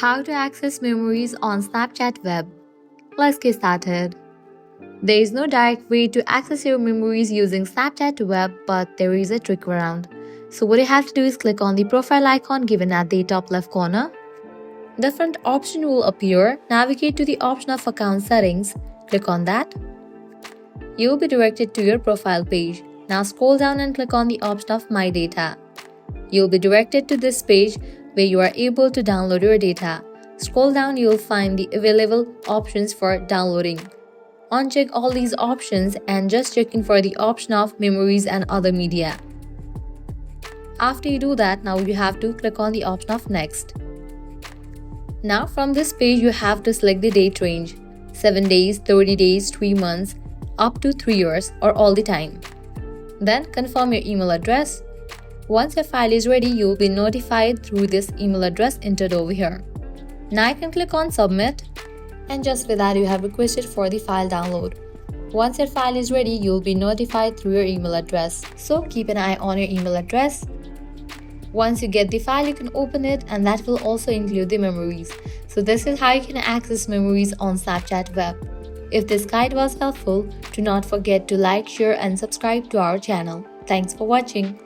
How to access memories on Snapchat web. Let's get started. There is no direct way to access your memories using Snapchat web, but there is a trick around. So what you have to do is click on the profile icon given at the top left corner. The front option will appear. Navigate to the option of account settings. Click on that. You will be directed to your profile page. Now scroll down and click on the option of My Data. You will be directed to this page where you are able to download your data. Scroll down, you will find the available options for downloading. Uncheck all these options and just check in for the option of memories and other media. After you do that, now you have to click on the option of next. Now from this page you have to select the date range, 7 days, 30 days, 3 months, up to 3 years or all the time. Then confirm your email address. Once your file is ready, you will be notified through this email address entered over here. Now you can click on submit, and just with that you have requested for the file download. Once your file is ready, you will be notified through your email address. So keep an eye on your email address. Once you get the file, you can open it, and that will also include the memories. So this is how you can access memories on Snapchat web. If this guide was helpful, do not forget to like, share and subscribe to our channel. Thanks for watching.